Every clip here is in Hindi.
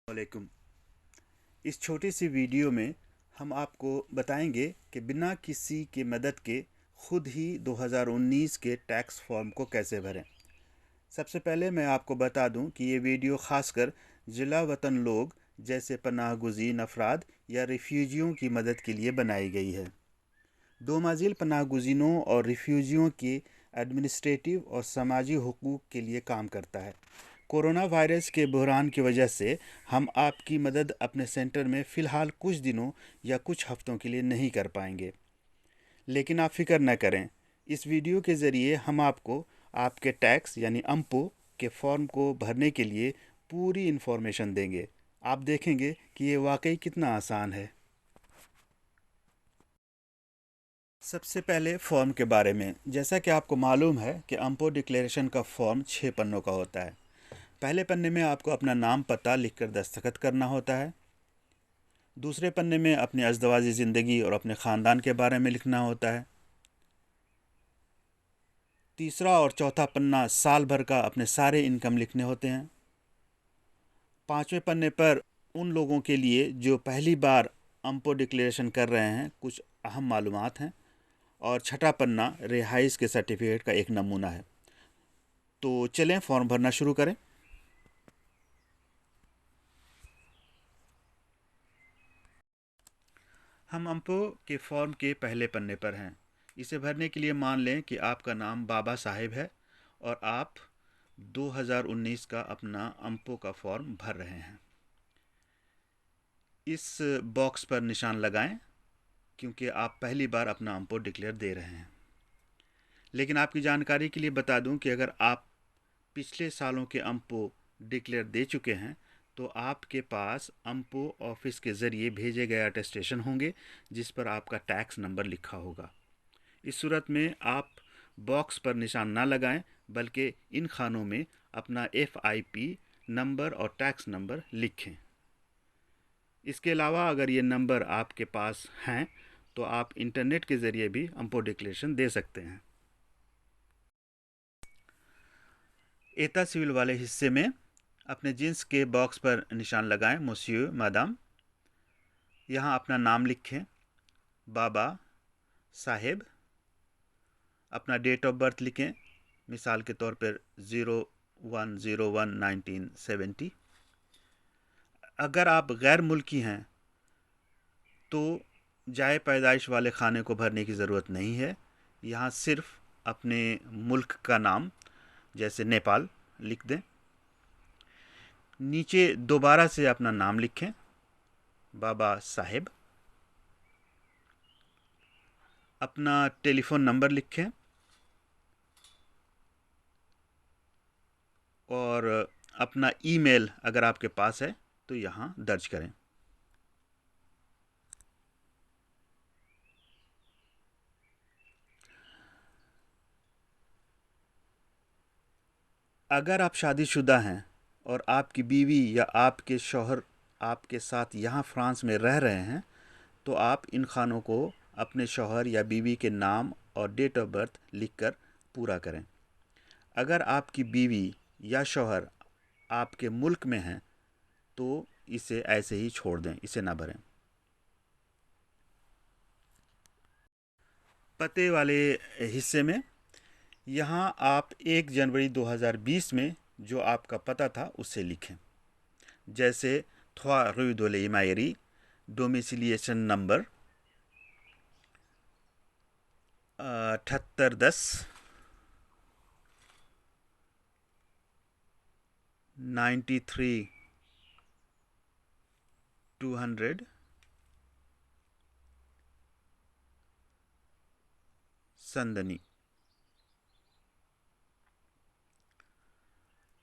वालेकुम। इस छोटी सी वीडियो में हम आपको बताएंगे कि बिना किसी के मदद के खुद ही 2019 के टैक्स फॉर्म को कैसे भरें। सबसे पहले मैं आपको बता दूं कि ये वीडियो खासकर जिला वतन लोग जैसे पनाह गुज़ीन अफराद या रिफ्यूजियों की मदद के लिए बनाई गई है। दो मंजिल पनाह गुज़ीनों और रिफ्यूजियों के एडमिनिस्ट्रेटिव और समाजी हुकूक के लिए काम करता है। कोरोना वायरस के बहरान की वजह से हम आपकी मदद अपने सेंटर में फ़िलहाल कुछ दिनों या कुछ हफ्तों के लिए नहीं कर पाएंगे, लेकिन आप फिक्र न करें। इस वीडियो के ज़रिए हम आपको आपके टैक्स यानी अम्पो के फॉर्म को भरने के लिए पूरी इन्फॉर्मेशन देंगे। आप देखेंगे कि ये वाकई कितना आसान है। सबसे पहले फॉर्म के बारे में, जैसा कि आपको मालूम है कि अम्पो डिक्लेरेशन का फॉर्म 6 पन्नों का होता है। पहले पन्ने में आपको अपना नाम पता लिखकर दस्तखत करना होता है। दूसरे पन्ने में अपनी अज़दवाजी ज़िंदगी और अपने ख़ानदान के बारे में लिखना होता है। तीसरा और चौथा पन्ना साल भर का अपने सारे इनकम लिखने होते हैं। पाँचवें पन्ने पर उन लोगों के लिए जो पहली बार अम्पो डिक्लेरेशन कर रहे हैं कुछ अहम मालूमात हैं। और छठा पन्ना रिहाइश के सर्टिफिकेट का एक नमूना है। तो चलें फॉर्म भरना शुरू करें। हम अम्पो के फॉर्म के पहले पन्ने पर हैं। इसे भरने के लिए मान लें कि आपका नाम बाबा साहिब है और आप 2019 का अपना अम्पो का फॉर्म भर रहे हैं। इस बॉक्स पर निशान लगाएं क्योंकि आप पहली बार अपना अम्पो डिक्लेयर दे रहे हैं। लेकिन आपकी जानकारी के लिए बता दूं कि अगर आप पिछले सालों के अम्पो डिक्लेयर दे चुके हैं तो आपके पास अम्पो ऑफिस के ज़रिए भेजे गए अटेस्टेशन होंगे जिस पर आपका टैक्स नंबर लिखा होगा। इस सूरत में आप बॉक्स पर निशान ना लगाएं बल्कि इन खानों में अपना FIP नंबर और टैक्स नंबर लिखें। इसके अलावा अगर ये नंबर आपके पास हैं तो आप इंटरनेट के ज़रिए भी अम्पो डिक्लेरेशन दे सकते हैं। एता सिविल वाले हिस्से में अपने जींस के बॉक्स पर निशान लगाएं मोसियो मादाम। यहाँ अपना नाम लिखें बाबा साहेब। अपना डेट ऑफ बर्थ लिखें, मिसाल के तौर पर 01/01/1970। अगर आप गैर मुल्की हैं तो जाए पैदाइश वाले खाने को भरने की ज़रूरत नहीं है। यहाँ सिर्फ अपने मुल्क का नाम जैसे नेपाल लिख दें। नीचे दोबारा से अपना नाम लिखें बाबा साहेब। अपना टेलीफ़ोन नंबर लिखें और अपना ईमेल अगर आपके पास है तो यहाँ दर्ज करें। अगर आप शादीशुदा हैं और आपकी बीवी या आपके शौहर आपके साथ यहाँ फ्रांस में रह रहे हैं तो आप इन खानों को अपने शौहर या बीवी के नाम और डेट ऑफ बर्थ लिखकर पूरा करें। अगर आपकी बीवी या शौहर आपके मुल्क में हैं तो इसे ऐसे ही छोड़ दें, इसे ना भरें। पते वाले हिस्से में यहाँ आप 1 जनवरी 2020 में जो आपका पता था उसे लिखें, जैसे थ्वा rue de l'Imaillerie, डोमिसिलिएशन नंबर 7810 93 200 संदनी।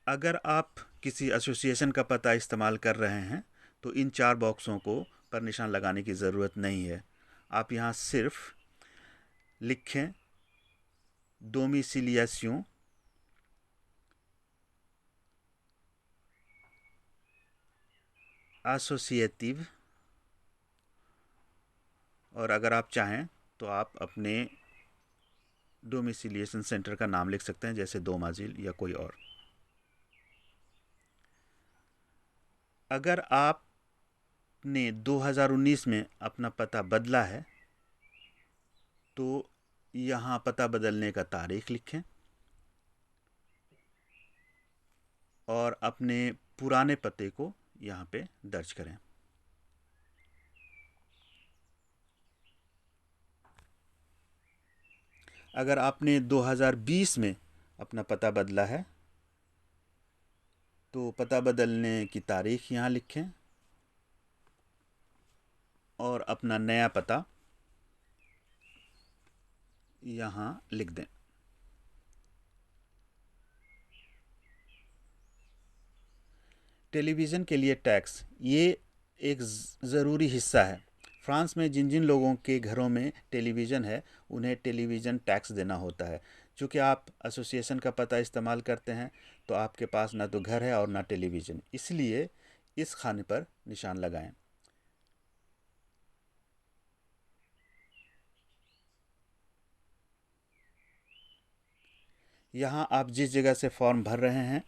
अगर आप किसी एसोसिएशन का पता इस्तेमाल कर रहे हैं तो इन 4 बॉक्सों को पर निशान लगाने की ज़रूरत नहीं है। आप यहाँ सिर्फ लिखें डोमिसिलिएशन एसोसिएटिव, और अगर आप चाहें तो आप अपने डोमिसिलिएशन सेंटर का नाम लिख सकते हैं जैसे दो मंजिल या कोई और। अगर आपने 2019 में अपना पता बदला है तो यहाँ पता बदलने का तारीख लिखें और अपने पुराने पते को यहाँ पे दर्ज करें। अगर आपने 2020 में अपना पता बदला है तो पता बदलने की तारीख यहाँ लिखें और अपना नया पता यहाँ लिख दें। टेलीविज़न के लिए टैक्स ये एक ज़रूरी हिस्सा है। फ्रांस में जिन जिन लोगों के घरों में टेलीविज़न है उन्हें टेलीविज़न टैक्स देना होता है। चूँकि आप एसोसिएशन का पता इस्तेमाल करते हैं तो आपके पास ना तो घर है और ना टेलीविज़न, इसलिए इस खाने पर निशान लगाएं। यहाँ आप जिस जगह से फॉर्म भर रहे हैं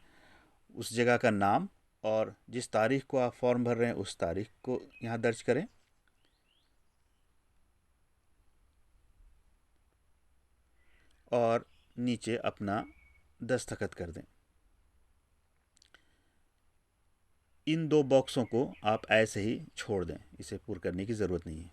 उस जगह का नाम और जिस तारीख को आप फॉर्म भर रहे हैं उस तारीख को यहाँ दर्ज करें। और नीचे अपना दस्तखत कर दें। इन दो बॉक्सों को आप ऐसे ही छोड़ दें, इसे पूरा करने की ज़रूरत नहीं है।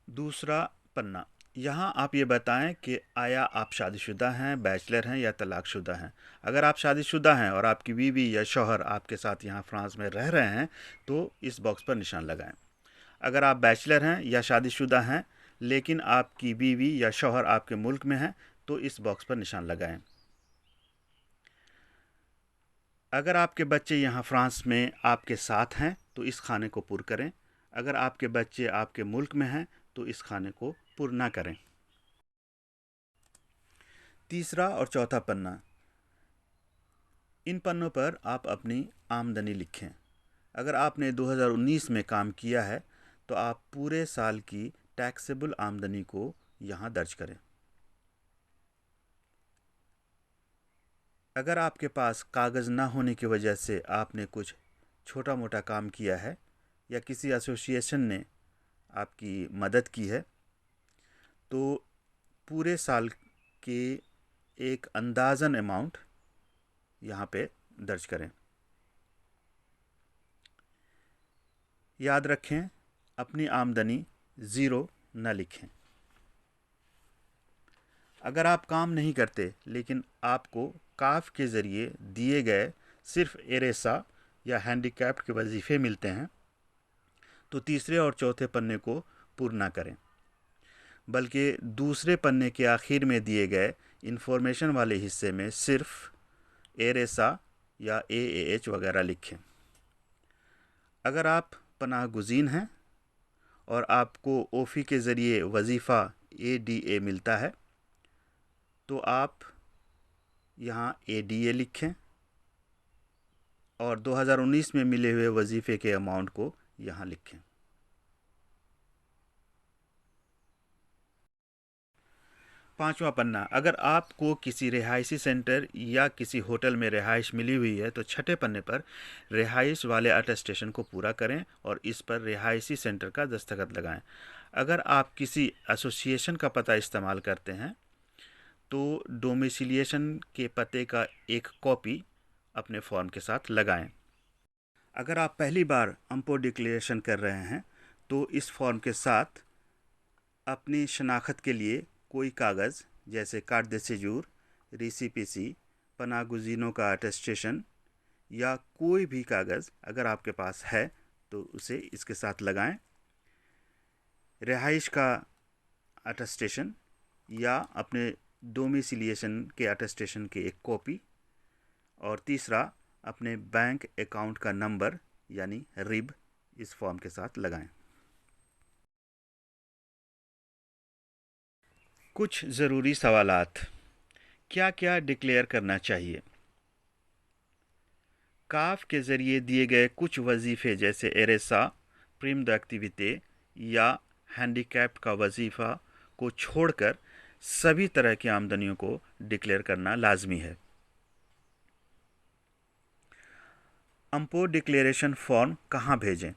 दूसरा पन्ना, यहाँ आप ये बताएं कि आया आप शादीशुदा हैं, बैचलर हैं या तलाकशुदा हैं। अगर आप शादीशुदा हैं और आपकी बीवी या शौहर आपके साथ यहाँ फ्रांस में रह रहे हैं तो इस बॉक्स पर निशान लगाएं। अगर आप बैचलर हैं या शादीशुदा हैं लेकिन आपकी बीवी या शौहर आपके मुल्क में हैं तो इस बॉक्स पर निशान लगाएं। अगर आपके बच्चे यहाँ फ्रांस में आपके साथ हैं तो इस खाने को पुर करें। अगर आपके बच्चे आपके मुल्क में हैं तो इस खाने को पुर ना करें। तीसरा और चौथा पन्ना, इन पन्नों पर आप अपनी आमदनी लिखें। अगर आपने 2019 में काम किया है तो आप पूरे साल की टैक्सेबल आमदनी को यहाँ दर्ज करें। अगर आपके पास कागज़ ना होने की वजह से आपने कुछ छोटा मोटा काम किया है या किसी एसोसिएशन ने आपकी मदद की है तो पूरे साल के एक अंदाज़न अमाउंट यहाँ पे दर्ज करें। याद रखें, अपनी आमदनी ज़ीरो न लिखें। अगर आप काम नहीं करते लेकिन आपको काफ के ज़रिए दिए गए सिर्फ एरेसा या हैंडीकैप्ड के वजीफ़े मिलते हैं तो तीसरे और चौथे पन्ने को पूरा ना करें, बल्कि दूसरे पन्ने के आखिर में दिए गए इंफॉर्मेशन वाले हिस्से में सिर्फ एरेसा या एएएच वगैरह लिखें। अगर आप पनाह गुज़ीन हैं और आपको ओफ़ी के ज़रिए वजीफ़ा एडीए मिलता है तो आप यहाँ एडीए लिखें और 2019 में मिले हुए वजीफ़े के अमाउंट को यहाँ लिखें। पांचवा पन्ना, अगर आपको किसी रिहायशी सेंटर या किसी होटल में रिहाइश मिली हुई है तो छठे पन्ने पर रिहाइश वाले अटेस्टेशन को पूरा करें और इस पर रिहायशी सेंटर का दस्तखत लगाएं। अगर आप किसी एसोसिएशन का पता इस्तेमाल करते हैं तो डोमिसिलिएशन के पते का एक कॉपी अपने फॉर्म के साथ लगाएं। अगर आप पहली बार अम्पो डिक्लेरेशन कर रहे हैं तो इस फॉर्म के साथ अपनी शनाख्त के लिए कोई कागज़ जैसे कार्ड दे séjour, रेसिपीसी, पनाह गुज़ीनों का अटेस्टेशन या कोई भी कागज़ अगर आपके पास है तो उसे इसके साथ लगाएं। रिहाइश का अटेस्टेशन या अपने डोमिसिलिएशन के अटेस्टेशन की एक कॉपी और तीसरा अपने बैंक अकाउंट का नंबर यानी रिब इस फॉर्म के साथ लगाएं। कुछ ज़रूरी सवालात, क्या क्या डिक्लेयर करना चाहिए? काफ के ज़रिए दिए गए कुछ वजीफ़े जैसे एरेसा, प्रीम d'activité या हैंडीकैप्ड का वजीफ़ा को छोड़कर सभी तरह की आमदनियों को डिक्लेयर करना लाजमी है। अम्पो डिक्लेरेशन फॉर्म कहाँ भेजें?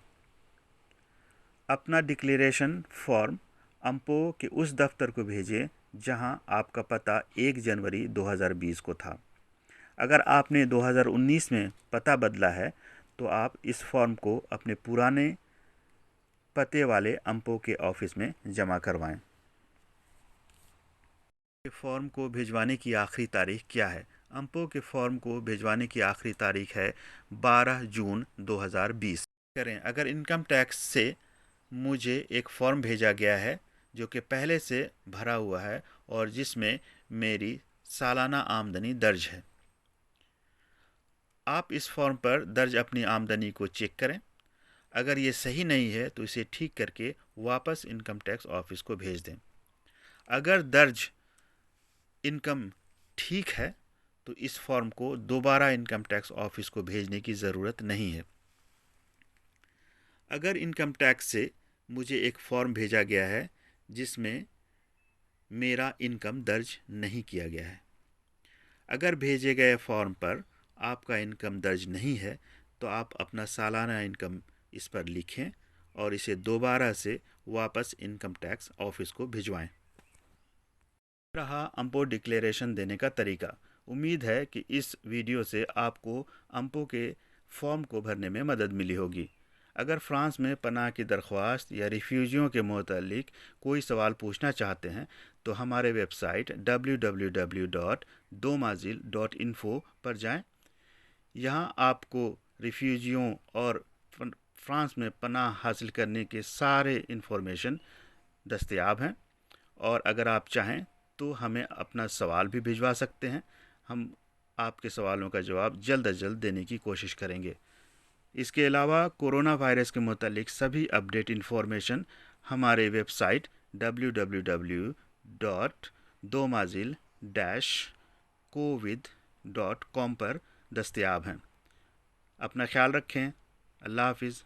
अपना डिक्लेरेशन फॉर्म अम्पो के उस दफ्तर को भेजें जहां आपका पता 1 जनवरी 2020 को था। अगर आपने 2019 में पता बदला है तो आप इस फॉर्म को अपने पुराने पते वाले अम्पो के ऑफिस में जमा करवाएं। फॉर्म को भिजवाने की आखिरी तारीख क्या है? अम्पो के फॉर्म को भिजवाने की आखिरी तारीख है 12 जून 2020। करें अगर इनकम टैक्स से मुझे एक फॉर्म भेजा गया है जो कि पहले से भरा हुआ है और जिसमें मेरी सालाना आमदनी दर्ज है। आप इस फॉर्म पर दर्ज अपनी आमदनी को चेक करें। अगर ये सही नहीं है तो इसे ठीक करके वापस इनकम टैक्स ऑफिस को भेज दें। अगर दर्ज इनकम ठीक है तो इस फॉर्म को दोबारा इनकम टैक्स ऑफिस को भेजने की ज़रूरत नहीं है। अगर इनकम टैक्स से मुझे एक फॉर्म भेजा गया है जिसमें मेरा इनकम दर्ज नहीं किया गया है, अगर भेजे गए फॉर्म पर आपका इनकम दर्ज नहीं है तो आप अपना सालाना इनकम इस पर लिखें और इसे दोबारा से वापस इनकम टैक्स ऑफिस को भिजवाएं। रहा अम्पो डिक्लेरेशन देने का तरीका। उम्मीद है कि इस वीडियो से आपको अम्पो के फॉर्म को भरने में मदद मिली होगी। अगर फ्रांस में पनाह की दरख्वास्त या रिफ्यूजियों के मुतालिक कोई सवाल पूछना चाहते हैं तो हमारे वेबसाइट www.domazil.info पर जाएं। यहाँ आपको रिफ्यूजियों और फ्रांस में पनाह हासिल करने के सारे इन्फॉर्मेशन दस्तयाब हैं और अगर आप चाहें तो हमें अपना सवाल भी भिजवा सकते हैं। हम आपके सवालों का जवाब जल्द अज जल्द देने की कोशिश करेंगे। इसके अलावा कोरोना वायरस के मुतालिक सभी अपडेट इन्फॉर्मेशन हमारे वेबसाइट www.domazil-covid.com पर दस्तयाब हैं। अपना ख्याल रखें। अल्लाह हाफिज़।